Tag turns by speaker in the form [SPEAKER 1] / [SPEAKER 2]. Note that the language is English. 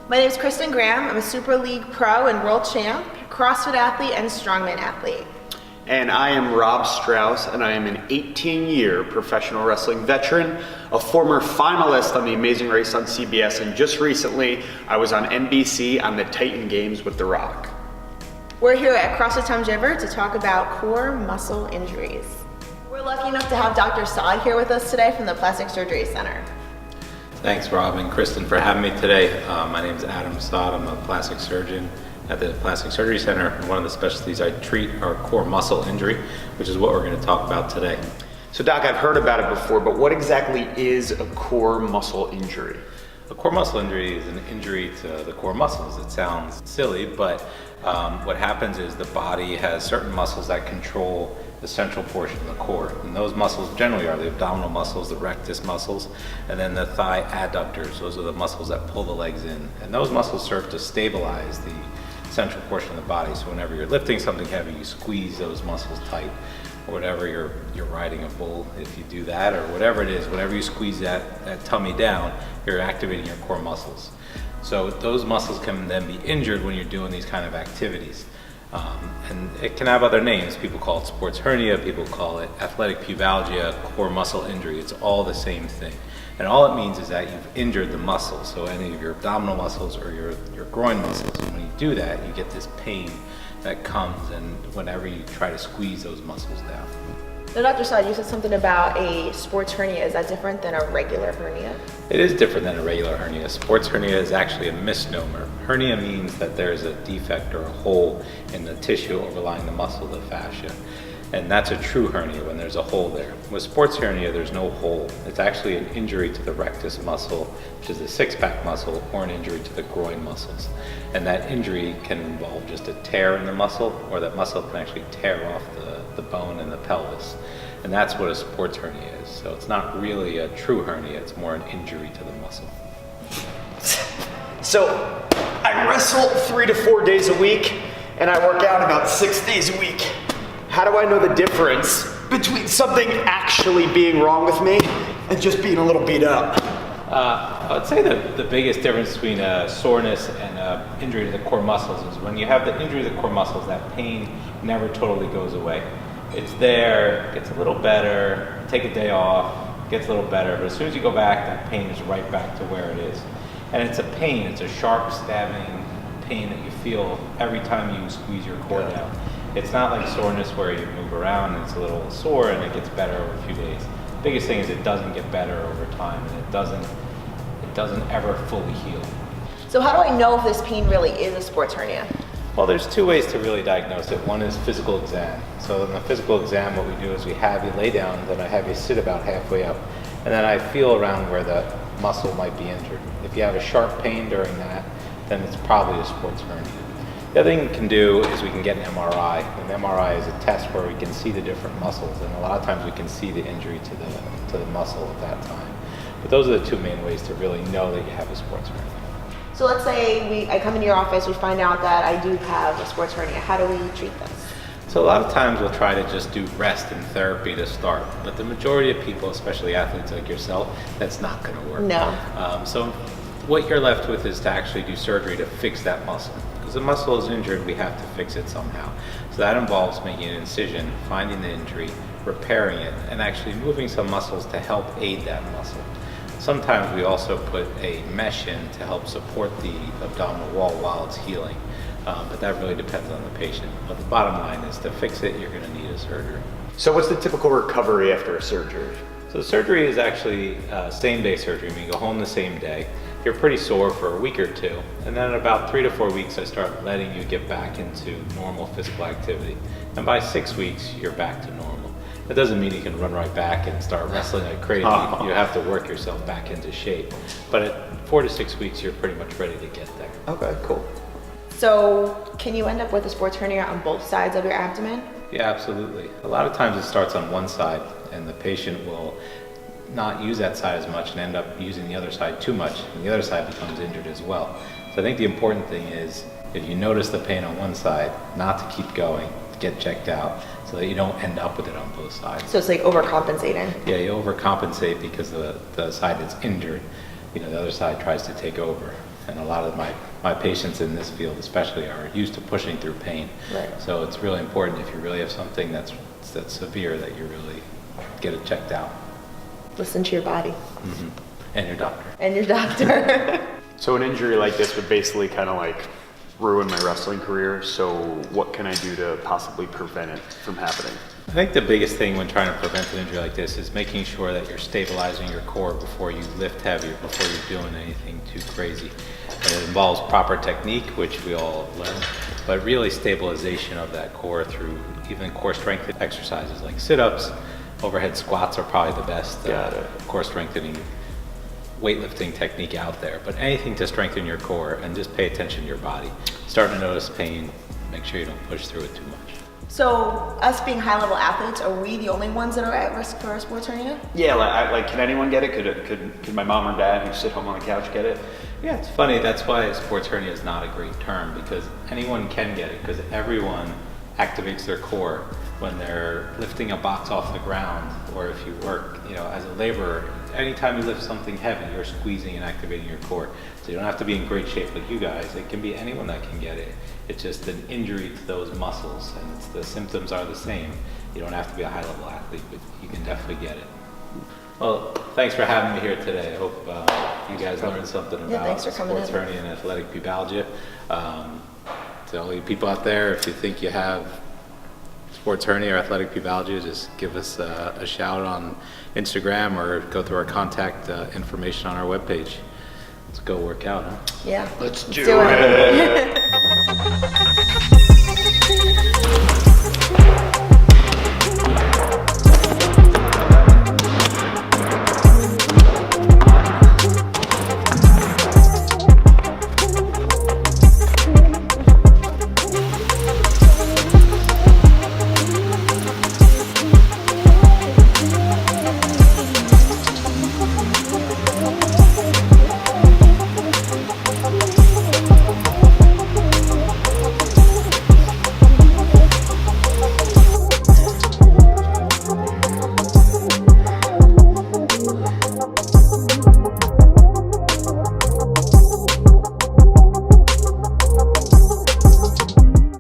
[SPEAKER 1] My name is Kristen Graham. I'm a Super League pro and world champ, CrossFit athlete, and strongman athlete.
[SPEAKER 2] And I am Rob Strauss, and I am an 18-year professional wrestling veteran, a former finalist on The Amazing Race on CBS, and just recently I was on NBC on the Titan Games with The Rock.
[SPEAKER 1] We're here at CrossFit Tom Jiver to talk about core muscle injuries. We're lucky enough to have Dr. Saad here with us today from the Plastic Surgery Center.
[SPEAKER 3] Thanks, Rob and Kristen, for having me today. My name is Saad. I'm a plastic surgeon at the Plastic Surgery Center. One of the specialties I treat are core muscle injury, which is what we're going to talk about today.
[SPEAKER 2] So Doc, I've heard about it before, but what exactly is a core muscle injury?
[SPEAKER 3] A core muscle injury is an injury to the core muscles. It sounds silly, but what happens is the body has certain muscles that control the central portion of the core. And those muscles generally are the abdominal muscles, the rectus muscles, and then the thigh adductors. Those are the muscles that pull the legs in. And those muscles serve to stabilize the central portion of the body. So whenever you're lifting something heavy, you squeeze those muscles tight. Or whatever you're riding a bull, if you do that, or whatever it is, whenever you squeeze that tummy down, you're activating your core muscles. So those muscles can then be injured when you're doing these kind of activities. And it can have other names. People call it sports hernia, people call it athletic pubalgia, core muscle injury. It's all the same thing. And all it means is that you've injured the muscles, so any of your abdominal muscles or your groin muscles. And when you do that, you get this pain that comes and whenever you try to squeeze those muscles down.
[SPEAKER 1] Now, Dr. Saad, you said something about a sports hernia. Is that different than a regular hernia?
[SPEAKER 3] It is different than a regular hernia. Sports hernia is actually a misnomer. Hernia means that there's a defect or a hole in the tissue overlying the muscle, the fascia. And that's a true hernia when there's a hole there. With sports hernia, there's no hole. It's actually an injury to the rectus muscle, which is the six-pack muscle, or an injury to the groin muscles. And that injury can involve just a tear in the muscle, or that muscle can actually tear off the bone in the pelvis. And that's what a sports hernia is. So it's not really a true hernia, it's more an injury to the muscle.
[SPEAKER 2] So I wrestle 3 to 4 days a week, and I work out about 6 days a week. How do I know the difference between something actually being wrong with me and just being a little beat up?
[SPEAKER 3] I would say the biggest difference between soreness and injury to the core muscles is when you have the injury to the core muscles, that pain never totally goes away. It's there, gets a little better, take a day off, gets a little better, but as soon as you go back, that pain is right back to where it is. And it's a pain, it's a sharp stabbing pain that you feel every time you squeeze your core down. It's not like soreness where you move around and it's a little sore and it gets better over a few days. The biggest thing is it doesn't get better over time and it doesn't ever fully heal.
[SPEAKER 1] So how do I know if this pain really is a sports hernia?
[SPEAKER 3] Well, there's two ways to really diagnose it. One is physical exam. So in the physical exam, what we do is we have you lay down, then I have you sit about halfway up, and then I feel around where the muscle might be injured. If you have a sharp pain during that, then it's probably a sports hernia. The other thing we can do is we can get an MRI. An MRI is a test where we can see the different muscles, and a lot of times we can see the injury to the muscle at that time. But those are the two main ways to really know that you have a sports hernia.
[SPEAKER 1] So let's say I come into your office, we find out that I do have a sports hernia. How do we treat this?
[SPEAKER 3] So a lot of times we'll try to just do rest and therapy to start, but the majority of people, especially athletes like yourself, that's not going to work.
[SPEAKER 1] No.
[SPEAKER 3] So what you're left with is to actually do surgery to fix that muscle. Because the muscle is injured, we have to fix it somehow. So that involves making an incision, finding the injury, repairing it, and actually moving some muscles to help aid that muscle. Sometimes we also put a mesh in to help support the abdominal wall while it's healing. But that really depends on the patient. But the bottom line is to fix it, you're going to need a surgery.
[SPEAKER 2] So what's the typical recovery after a surgery?
[SPEAKER 3] So the surgery is actually same-day surgery. I mean, you go home the same day. You're pretty sore for a week or two. And then in about 3 to 4 weeks, I start letting you get back into normal physical activity. And by 6 weeks, you're back to normal. That doesn't mean you can run right back and start wrestling like crazy. You have to work yourself back into shape. But at 4 to 6 weeks, you're pretty much ready to get there.
[SPEAKER 2] Okay, cool.
[SPEAKER 1] So can you end up with a sports hernia on both sides of your abdomen?
[SPEAKER 3] Yeah, absolutely. A lot of times it starts on one side and the patient will not use that side as much and end up using the other side too much, and the other side becomes injured as well. So I think the important thing is, if you notice the pain on one side, not to keep going, to get checked out, so that you don't end up with it on both sides.
[SPEAKER 1] So it's like overcompensating.
[SPEAKER 3] Yeah, you overcompensate because the side that's injured, the other side tries to take over. And a lot of my patients in this field especially are used to pushing through pain.
[SPEAKER 1] Right.
[SPEAKER 3] So it's really important if you really have something that's severe that you really get it checked out.
[SPEAKER 1] Listen to your body.
[SPEAKER 3] And your doctor.
[SPEAKER 1] And your doctor.
[SPEAKER 2] So an injury like this would basically kind of like ruin my wrestling career. So what can I do to possibly prevent it from happening?
[SPEAKER 3] I think the biggest thing when trying to prevent an injury like this is making sure that you're stabilizing your core before you lift heavy, before you're doing anything too crazy. And it involves proper technique, which we all learn, but really stabilization of that core through even core strength exercises like sit-ups. Overhead squats are probably the best core strengthening weightlifting technique out there, but anything to strengthen your core and just pay attention to your body. Starting to notice pain, make sure you don't push through it too much.
[SPEAKER 1] So, us being high-level athletes, are we the only ones that are at risk for a sports hernia?
[SPEAKER 2] Yeah, like can anyone get it? Could my mom or dad who sit home on the couch get it?
[SPEAKER 3] Yeah, it's funny. That's why sports hernia is not a great term, because anyone can get it, because everyone activates their core when they're lifting a box off the ground, or if you work, as a laborer. Anytime you lift something heavy, you're squeezing and activating your core. So you don't have to be in great shape like you guys. It can be anyone that can get it. It's just an injury to those muscles, and the symptoms are the same. You don't have to be a high-level athlete, but you can definitely get it. Well, thanks for having me here today. I hope you guys learned something about sports hernia and athletic pubalgia. To all you people out there, if you think you have sports hernia or athletic pubalgia, just give us a shout on Instagram or go through our contact information on our webpage. Let's go work out, huh?
[SPEAKER 1] Yeah.
[SPEAKER 2] Let's do it.